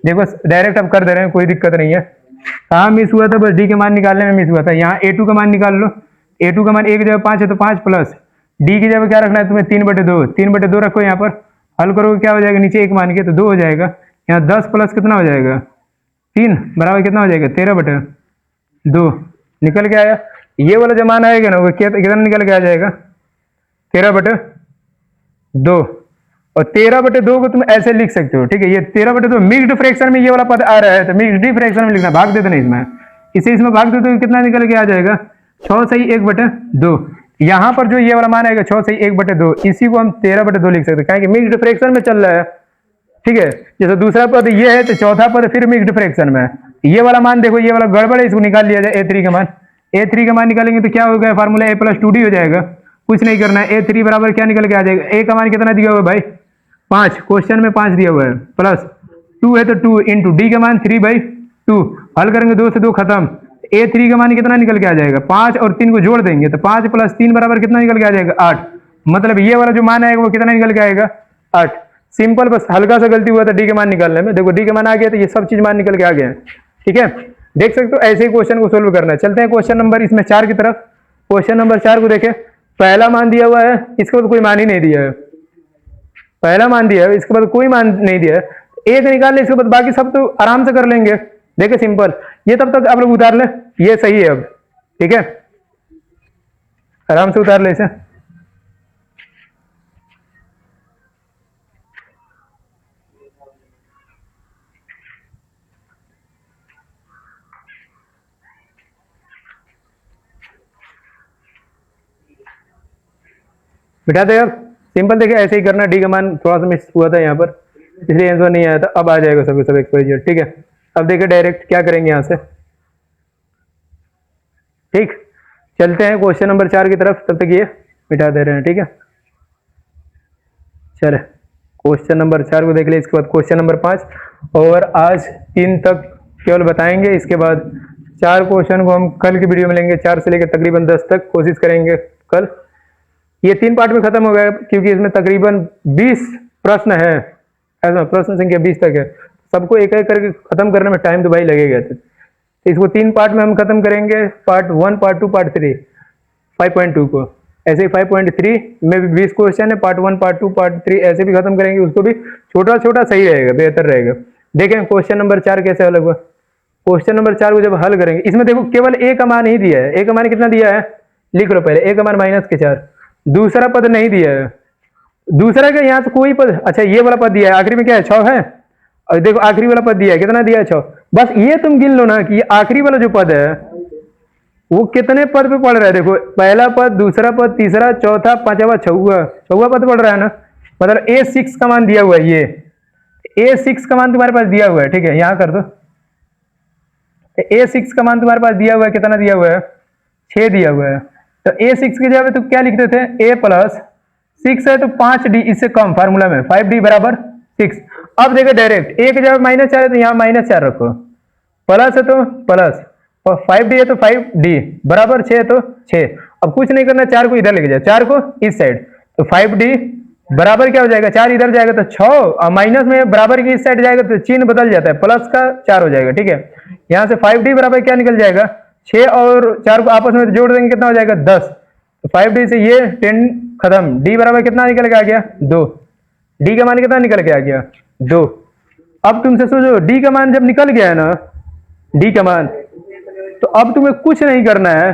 देखो डायरेक्ट अब कर दे रहे हैं, कोई दिक्कत नहीं है। कहाँ मिस हुआ था, बस डी के मान निकालने में मिस हुआ था। यहाँ A2 का मान निकाल लो। A2 का मान एक जगह 5 है तो 5 प्लस डी की जगह क्या रखना है तुम्हें 3/2। 3/2 रखो यहाँ पर, हल करोगे क्या हो जाएगा, नीचे 1 मान के तो 2 हो जाएगा। यहाँ 10 प्लस कितना हो जाएगा 3 बराबर कितना हो जाएगा 13/2 निकल के आया। ये वाला जो मान आएगा ना वो कितना निकल के आ जाएगा 13/2। और 13/2 को तुम ऐसे लिख सकते हो। ठीक है, ये 13/2 मिक्स्ड फ्रैक्शन में ये वाला पद आ रहा है तो मिक्स्ड फ्रैक्शन में लिखना, भाग देते नहीं इसमें, इसे इसमें भाग देते तो कितना निकल के आ जाएगा 6 सही 1/2। यहाँ पर जो ये वाला मान आएगा 6 सही 1/2, इसी को हम 13/2 लिख सकते हैं, मिक्स्ड फ्रैक्शन में चल रहा है। ठीक है, जैसे दूसरा पद ये है तो चौथा पद फिर मिक्स्ड फ्रैक्शन में। ये वाला मान देखो, ये वाला गड़बड़ है, इसको निकाल लिया जाए। A3 का मान, A3 का मान निकालेंगे तो क्या हो गया, फार्मूला A + 2D हो जाएगा। कुछ नहीं करना है, A3 बराबर क्या निकल के आ जाएगा, A का मान कितना दिया हुआ है भाई 5, क्वेश्चन में 5 दिया हुआ है, प्लस 2 है तो 2 इंटू डी का मान 3/2। हल करेंगे 2 से 2 खत्म। A3 का मान कितना निकल के आ जाएगा 5 और 3 को जोड़ देंगे तो 5 + 3 बराबर कितना निकल के आ जाएगा 8। मतलब ये वाला जो मान आएगा वो कितना निकल के आएगा 8। सिंपल, बस हल्का सा गलती हुआ था डी के मान निकालने में। देखो डी के मान आ गया तो ये सब चीज मान निकल के आ गया। ठीक है, देख सकते हो ऐसे ही क्वेश्चन को सोल्व करना है। चलते हैं क्वेश्चन नंबर इसमें 4 की तरफ। क्वेश्चन नंबर 4 को देखें, पहला मान दिया हुआ है, इसके बाद कोई मान ही नहीं दिया है। पहला मान दिया है, इसके बाद कोई मान नहीं दिया है। एक निकाल ले, इसके बाद बाकी सब तो आराम से कर लेंगे। देखिए सिंपल, ये तब तक आप लोग उतार ले, ये सही है अब। ठीक है, आराम से उतार ले इसे। बिठा दे। अब सिंपल देखिए ऐसे ही करना। डी का मान थोड़ा सा मिस हुआ था यहाँ पर, इसलिए आंसर नहीं आया था। अब आ जाएगा सब सब एक्सपोजिट। ठीक है, अब देखिए डायरेक्ट क्या करेंगे यहाँ से। ठीक, चलते हैं क्वेश्चन नंबर 4 की तरफ, तब तक ये बिठा दे रहे हैं। ठीक है, चले क्वेश्चन नंबर 4 को देख ले, इसके बाद क्वेश्चन नंबर 5, और आज 3 तक केवल बताएंगे। इसके बाद 4 क्वेश्चन को हम कल की वीडियो में लेंगे, 4 से लेकर तकरीबन 10 तक कोशिश करेंगे कल। ये 3 पार्ट में खत्म हो गया क्योंकि इसमें तकरीबन 20 प्रश्न है, ऐसा प्रश्न संख्या 20 तक है। सबको एक एक करके खत्म करने में टाइम तो भाई लगेगा। तो इसको 3 पार्ट में हम खत्म करेंगे, पार्ट 1, पार्ट 2, पार्ट 3, 5.2 को। ऐसे ही 5.3 में भी 20 क्वेश्चन है, पार्ट 1, पार्ट 2, पार्ट 3 ऐसे भी खत्म करेंगे। उसको भी छोटा छोटा सही रहेगा, बेहतर रहेगा। देखें क्वेश्चन नंबर 4 कैसे हल होगा। क्वेश्चन नंबर 4 को जब हल करेंगे, इसमें देखो केवल ए का मान ही दिया है। ए का मान कितना दिया है, लिख लो पहले। ए का मान -4, दूसरा पद नहीं दिया है। दूसरा का यहाँ से कोई पद, अच्छा ये वाला पद दिया है, आखिरी में क्या है 6 है। और देखो आखिरी वाला पद दिया है, कितना दिया है 6। बस ये तुम गिन लो ना कि ये आखिरी वाला जो पद है वो कितने पद पे पड़ रहा है। देखो पहला पद, दूसरा पद, तीसरा, चौथा, पांचवा, छठा पद पड़ रहा है ना। मतलब A6 का मान दिया हुआ है। ये A6 का मान तुम्हारे पास दिया हुआ है, ठीक है, यहां कर दो। A6 का मान तुम्हारे पास दिया हुआ है, कितना दिया हुआ है, 6 दिया हुआ है। तो A6 की जगह पे तुम क्या लिखते थे, A+6 है तो 5D, इससे कम फार्मूला में 5D बराबर 6। अब देखो डायरेक्ट A की जगह -4 है तो यहाँ -4 रखो, प्लस है तो प्लस, और 5D है तो 5D बराबर 6 है तो 6। अब कुछ नहीं करना, 4 को इधर लेके जाओ, 4 को इस साइड, तो 5D बराबर क्या हो जाएगा, 4 इधर जाएगा तो 6, और माइनस में बराबर की इस साइड जाएगा तो चिन्ह बदल जाता है, प्लस का 4 हो जाएगा, ठीक है। यहाँ से 5D बराबर क्या निकल जाएगा, 6 और 4 को आपस में जोड़ देंगे कितना हो जाएगा 10। तो 5D से ये 10 खत्म। D बराबर कितना निकल के आ गया 2। D का मान कितना निकल के आ गया 2। अब तुमसे सोचो D का मान जब निकल गया है ना, D का मान, तो अब तुम्हें कुछ नहीं करना है।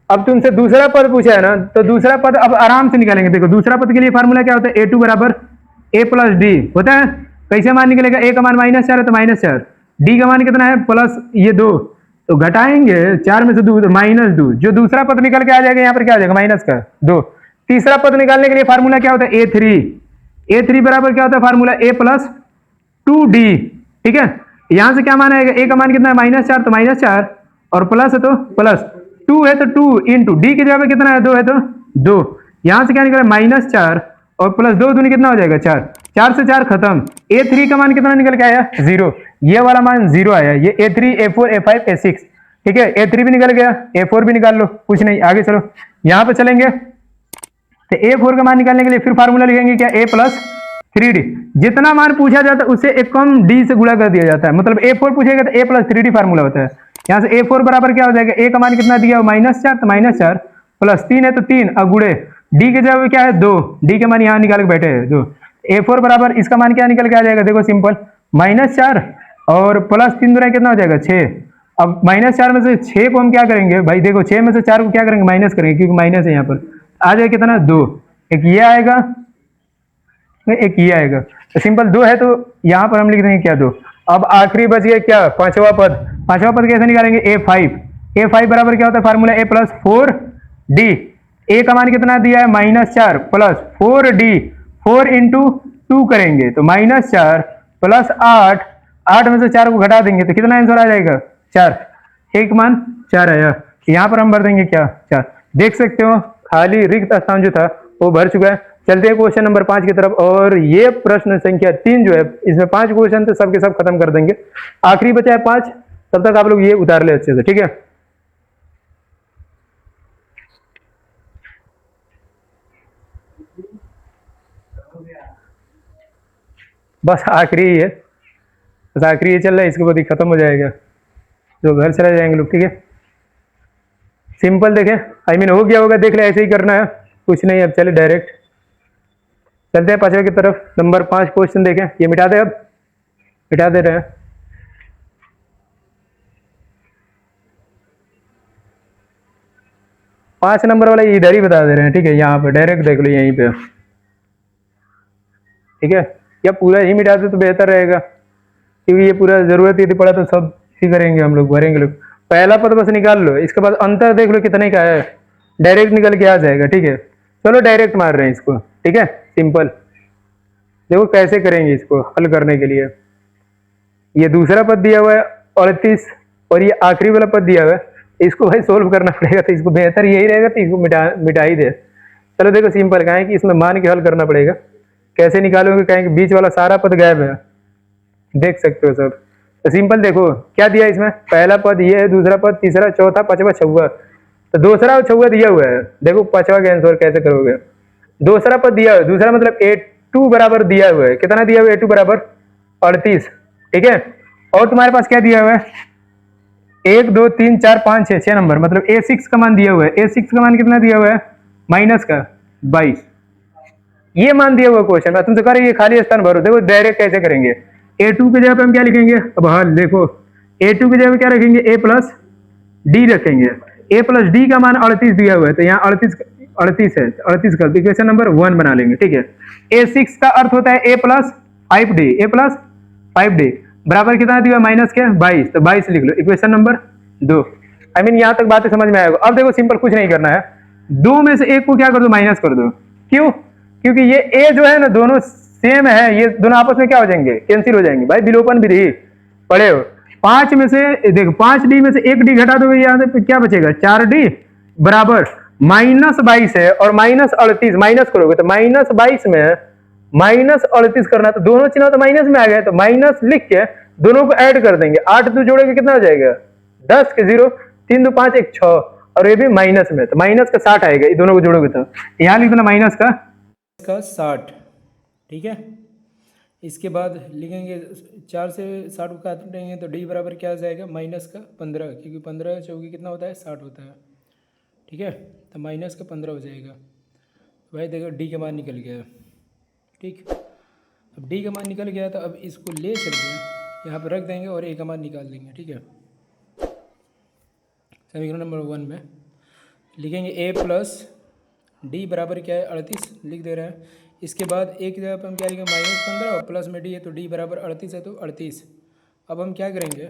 अब तुमसे दूसरा पद पूछा है ना, तो दूसरा पद अब आराम से निकालेंगे। देखो दूसरा पद के लिए फार्मूला क्या होता है, A2 बराबर A+D होता है। कैसे मान निकलेगा, A का मान -4 है तो -4, D का मान कितना है प्लस ये 2, तो घटाएंगे 4 में से 2 तो -2, जो दूसरा पद निकल के आ जाएगा यहाँ पर क्या आ जाएगा माइनस का 2। तीसरा पद निकालने के लिए फार्मूला क्या होता है, A3 बराबर क्या होता है फार्मूला A+2D, ठीक है। यहां से क्या मान आएगा, A का मान कितना है -4 तो -4, और प्लस है तो प्लस, 2 है तो 2 इंटू D की जगह पे कितना है 2 है तो 2। यहां से क्या निकला -4 और प्लस 2 दूनी कितना हो जाएगा 4, 4 से 4 खत्म। A3 का मान कितना निकल के आया 0, ये वाला मान 0 आया। ये A3, A4, A5, A6, ठीक है। A3 भी निकल गया, A4 भी निकाल लो, कुछ नहीं, आगे चलो। यहां पे चलेंगे तो A4 का मान निकालने के लिए फिर फार्मूला लिखेंगे क्या, A+3D। जितना मान पूछा जाता है उससे एक कम D से गुणा कर दिया जाता है। मतलब A4 पूछेगा तो A+3D फार्मूला होता है। यहाँ से A4 बराबर क्या हो जाएगा, A का मान कितना दिया -4 तो -4, प्लस 3 है तो 3, और गुड़े D के जगह क्या है 2, D का मान यहाँ निकाल के बैठे हैं 2। A4 बराबर इसका मान क्या निकल के आ जाएगा, देखो सिंपल, -4 और प्लस 3 दूना कितना हो जाएगा 6। अब -4 में से 6 को हम क्या करेंगे भाई, देखो 6 में से 4 को क्या करेंगे माइनस करेंगे, क्योंकि माइनस है यहाँ पर। आ जाएगा कितना 2, एक ये आएगा, एक ये आएगा, तो सिंपल 2 है तो यहाँ पर हम लिख देंगे क्या 2। अब आखिरी बच गया क्या, पांचवा पद। पांचवा पद कैसे निकालेंगे, A5 बराबर क्या होता है फार्मूला A+4D। A का मान कितना दिया है -4 प्लस 4D, 4 इंटू 2 करेंगे तो -4 प्लस 8, 8 में से 4 को घटा देंगे तो कितना आंसर आ जाएगा 4, एक मान 4 आया। यहाँ पर हम भर देंगे क्या 4। देख सकते हो खाली रिक्त स्थान जो था वो भर चुका है। चलते हैं क्वेश्चन नंबर 5 की तरफ, और ये प्रश्न संख्या 3 जो है, इसमें 5 क्वेश्चन तो सबके सब खत्म कर देंगे। आखिरी बचा है 5, तब तक आप लोग ये उतार ले अच्छे से, ठीक है। बस आखिरी ही है, बस आखिरी ये चल रहा है, इसके बाद ही खत्म हो जाएगा, तो घर चले जाएंगे लोग, ठीक है। सिंपल देखें, आई मीन हो गया होगा, देख ले, ऐसे ही करना है, कुछ नहीं। अब चले डायरेक्ट चलते हैं 5वें की तरफ। नंबर 5 क्वेश्चन देखें, ये मिटा दे, अब मिटा दे रहे हैं। 5 नंबर वाला इधर ही बता दे रहे हैं, ठीक है। यहाँ पे डायरेक्ट देख लो, यहीं पे, ठीक है। या पूरा ही मिटा दे तो बेहतर रहेगा, क्योंकि ये पूरा जरूरत यदि पड़ा तो सब ही करेंगे हम लोग, भरेंगे लोग। पहला पद बस निकाल लो, इसके बाद अंतर देख लो कितने का है, डायरेक्ट निकल के आ जाएगा, ठीक है। चलो डायरेक्ट मार रहे हैं इसको, ठीक है, सिंपल। देखो कैसे करेंगे इसको हल करने के लिए। ये दूसरा पद दिया हुआ है 38, और ये आखिरी वाला पद दिया हुआ है, इसको भाई सोल्व करना पड़ेगा, तो इसको बेहतर यही रहेगा तो इसको मिटा ही दे। चलो देखो सिंपल, कहें कि इसमें मान के हल करना पड़ेगा। कैसे निकालोगे, कहें कि बीच वाला सारा पद गायब है, देख सकते हो सब। तो सिंपल देखो क्या दिया इसमें, पहला पद ये है, दूसरा पद, तीसरा, चौथा, पांचवा, छठा, तो दूसरा और छठा दिया हुआ है। देखो पांचवा का आंसर कैसे करोगे, दूसरा पद दिया हुआ है, दूसरा मतलब A2 बराबर दिया हुआ है, कितना दिया हुआ है, A2 बराबर 38, ठीक है। और तुम्हारे पास क्या दिया हुआ है, 1 2 3 4 5 6 नंबर, मतलब A6 का मान दिया हुआ है, A6 का मान कितना दिया हुआ है, माइनस का 22, ये मान दिया हुआ क्वेश्चन में तुमसे कह रही है खाली स्थान भरो। देखो डायरेक्ट कैसे करेंगे, A2 की जगह पे हम क्या लिखेंगे, अब हाँ देखो A2 की जगह पे क्या रखेंगे, A प्लस डी रखेंगे। A प्लस डी का मान 38 दिया हुआ है, तो यहाँ 38 है, 38 का इक्वेशन नंबर 1 बना लेंगे, ठीक है। A6 का अर्थ होता है A plus 5D, A plus 5D बराबर कितना दिया, माइनस क्या, 22, तो 22 लिख लो, इक्वेशन नंबर 2। आई मीन यहाँ तक बातें समझ में आएगा। अब देखो सिंपल कुछ नहीं करना है, दो में से एक को क्या कर दो, माइनस कर दो। क्यों, क्योंकि ये A जो है ना दोनों सेम है, ये दोनों आपस में क्या हो जाएंगे, कैंसिल हो जाएंगे। भाई विलोपन विधि पढ़े हो। 5 में से देखो 5D में से 1D घटा दोगे, यहाँ पे क्या बचेगा, 4D बराबर -22 है और -38, माइनस करोगे तो -22 में -38 करना, तो दोनों चिन्ह तो माइनस में आ गए, तो माइनस लिख के दोनों को ऐड कर देंगे। 8 2 जोड़ेंगे कितना हो जाएगा, 10 के 0, 3 2 5 1 6, और ये भी माइनस में, तो माइनस का 60 आएगा, ये दोनों को जोड़ोगे तो यहाँ लिख देना माइनस का 60, ठीक है। इसके बाद लिखेंगे 4 से 60 को काटेंगे तो डी बराबर क्या आ जाएगा, माइनस का 15, क्योंकि 15 चौकी कितना होता है, 60 होता है, ठीक है। तो माइनस का 15 हो जाएगा। भाई देखो डी का मान निकल गया, ठीक। अब डी का मान निकल गया तो अब इसको ले चलते यहाँ पर रख देंगे और ए का मान निकाल देंगे, ठीक है। समीकरण नंबर 1 में लिखेंगे ए प्लस डी बराबर क्या है, 38 लिख दे रहा है। इसके बाद एक जगह पर हम क्या लिखेंगे, -15 और प्लस में डी है, तो डी बराबर 38 है, तो 38। अब हम क्या करेंगे,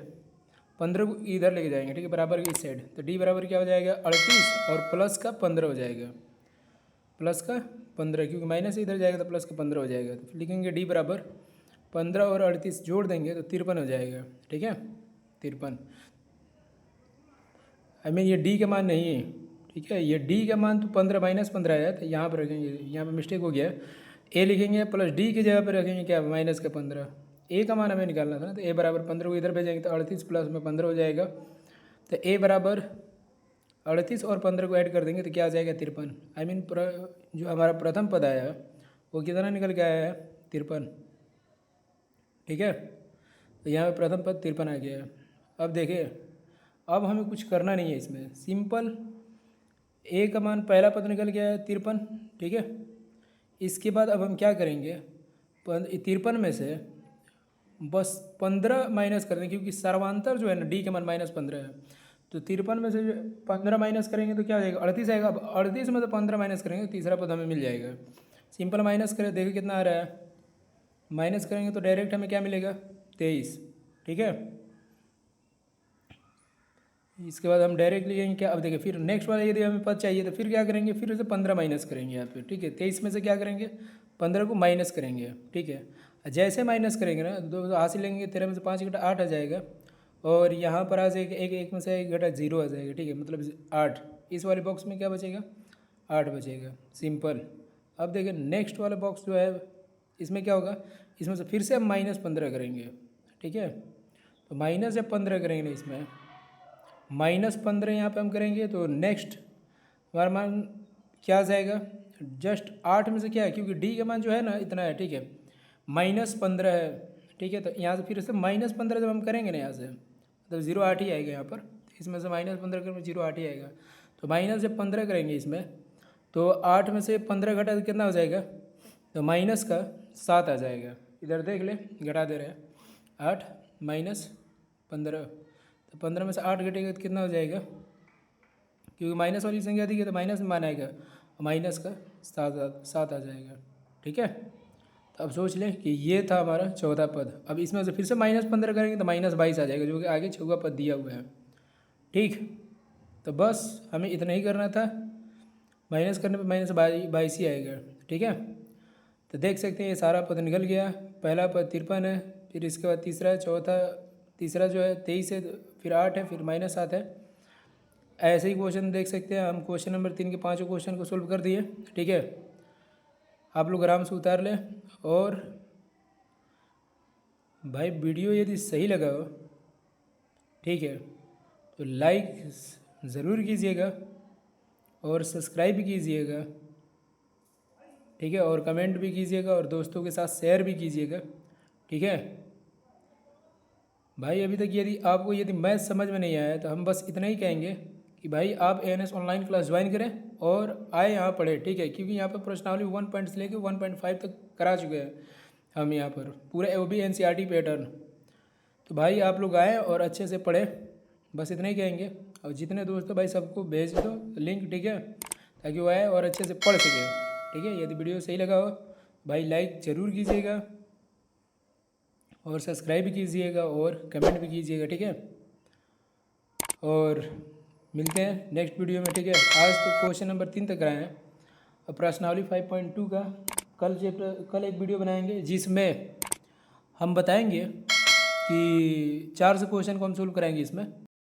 15 को इधर लेके जाएंगे, ठीक है, बराबर की इस साइड, तो डी बराबर क्या हो जाएगा, 38 और प्लस का 15 हो जाएगा, प्लस का 15, क्योंकि माइनस इधर जाएगा तो प्लस का 15 हो जाएगा। तो लिखेंगे डी बराबर 15 और 38 जोड़ देंगे तो 53 हो जाएगा, ठीक है, 53। आई मीन ये डी का मान नहीं है, ठीक है, ये डी का मान तो 15 -15 आया, तो यहाँ पर रखेंगे, यहाँ पर मिस्टेक हो गया, ए लिखेंगे प्लस डी की जगह पर रखेंगे क्या, माइनस का 15, ए का मान हमें निकालना था ना, तो ए बराबर 15 को इधर भेजेंगे तो 38 प्लस में 15 हो जाएगा, तो ए बराबर 38 और 15 को ऐड कर देंगे तो क्या आ जाएगा, 53। आई मीन जो हमारा प्रथम पद आया वो कितना निकल के आया है, 53, ठीक है। तो यहाँ पे प्रथम पद 53 आ गया है। अब देखिए, अब हमें कुछ करना नहीं है इसमें, सिंपल ए का मान पहला पद निकल गया है 53, ठीक है। इसके बाद अब हम क्या करेंगे, 53 में से बस 15 माइनस कर देंगे, क्योंकि सर्वांतर जो है ना डी का मान -15 है, तो 53 में से 15 माइनस करेंगे तो क्या आ जाएगा, 38 आएगा। अब 38 में से 15 माइनस करेंगे तो तीसरा पद हमें मिल जाएगा। सिंपल माइनस करें, देखिए कितना आ रहा है, माइनस करेंगे तो डायरेक्ट हमें क्या मिलेगा, 23, ठीक है। इसके बाद हम डायरेक्ट लिखेंगे क्या, अब देखिए फिर नेक्स्ट वाला यदि हमें पद चाहिए तो फिर क्या करेंगे, फिर उसे 15 माइनस करेंगे यहाँ पे, ठीक है। 23 में से क्या करेंगे, 15 को माइनस करेंगे, ठीक है। जैसे माइनस करेंगे ना, दो हासिल लेंगे, 13 में से 5 घटा 8 आ जाएगा, और यहाँ पर आ जाएगा एक में से 1 घटा 0 आ जाएगा, ठीक है, मतलब 8। इस वाले बॉक्स में क्या बचेगा, 8 बचेगा, सिंपल। अब देखिए नेक्स्ट वाला बॉक्स जो है, इसमें क्या होगा, इसमें से फिर से हम -15 करेंगे, ठीक है। तो माइनस जब 15 करेंगे ना, इसमें -15 यहाँ पे हम करेंगे तो नेक्स्ट हमारा मान क्या आ जाएगा, जस्ट 8 में से क्या है, क्योंकि डी का मान जो है ना इतना है, ठीक है, -15 है, ठीक है। तो यहाँ से फिर से -15 जब हम करेंगे ना, यहाँ से तो 0 8 ही आएगा यहाँ पर, इसमें से -15 करेंगे 0 8 ही आएगा। तो माइनस जब 15 करेंगे इसमें, तो 8 में से 15 घटा तो कितना हो जाएगा, तो माइनस का 7 आ जाएगा। इधर देख ले, घटा दे रहे हैं, 8 -15, तो 15 में से 8 घटेगा तो कितना हो जाएगा, क्योंकि माइनस वाली संख्या दी है तो माइनस में मान आएगा, माइनस का 7 आ जाएगा, ठीक है। तो अब सोच लें कि ये था हमारा चौथा पद। अब इसमें से फिर से -15 करेंगे तो -22 आ जाएगा, जो कि आगे छठवां पद दिया हुआ है, ठीक। तो बस हमें इतना ही करना था, माइनस करने पर -22 ही आएगा, ठीक है। तो देख सकते हैं ये सारा पद निकल गया। पहला पद 53 है, फिर इसके बाद तीसरा है, चौथा तीसरा जो है 23 है, फिर 8 है, फिर -7 है। ऐसे ही क्वेश्चन देख सकते हैं हम, क्वेश्चन नंबर 3 के 5 क्वेश्चन को सोल्व कर दिए, ठीक है। आप लोग आराम से उतार लें, और भाई वीडियो यदि सही लगा हो, ठीक है, तो लाइक ज़रूर कीजिएगा और सब्सक्राइब भी कीजिएगा। ठीक है, और कमेंट भी कीजिएगा और दोस्तों के साथ शेयर भी कीजिएगा, ठीक है भाई। अभी तक यदि आपको यदि मैथ समझ में नहीं आया तो हम बस इतना ही कहेंगे कि भाई आप ANS ऑनलाइन क्लास ज्वाइन करें और आए यहाँ पढ़े, ठीक है, क्योंकि यहाँ पर प्रश्नावली 1 पॉइंट से लेकर 1.5 तक करा चुके हैं हम यहाँ पर पूरे, वो भी NCERT पैटर्न। तो भाई आप लोग आएँ और अच्छे से पढ़ें, बस इतना ही कहेंगे। और जितने दोस्त भाई सबको भेज दो लिंक, ठीक है, ताकि वो आए और अच्छे से पढ़ सके, ठीक है। यदि वीडियो सही लगा हो भाई लाइक ज़रूर कीजिएगा और सब्सक्राइब भी कीजिएगा और कमेंट भी कीजिएगा, ठीक है। और मिलते हैं नेक्स्ट वीडियो में, ठीक है। आज तो क्वेश्चन नंबर 3 तक कराए हैं, अब प्रश्नावली 5.2 का कल एक वीडियो बनाएंगे जिसमें हम बताएंगे कि 4 से क्वेश्चन को हम सोल्व कराएंगे इसमें।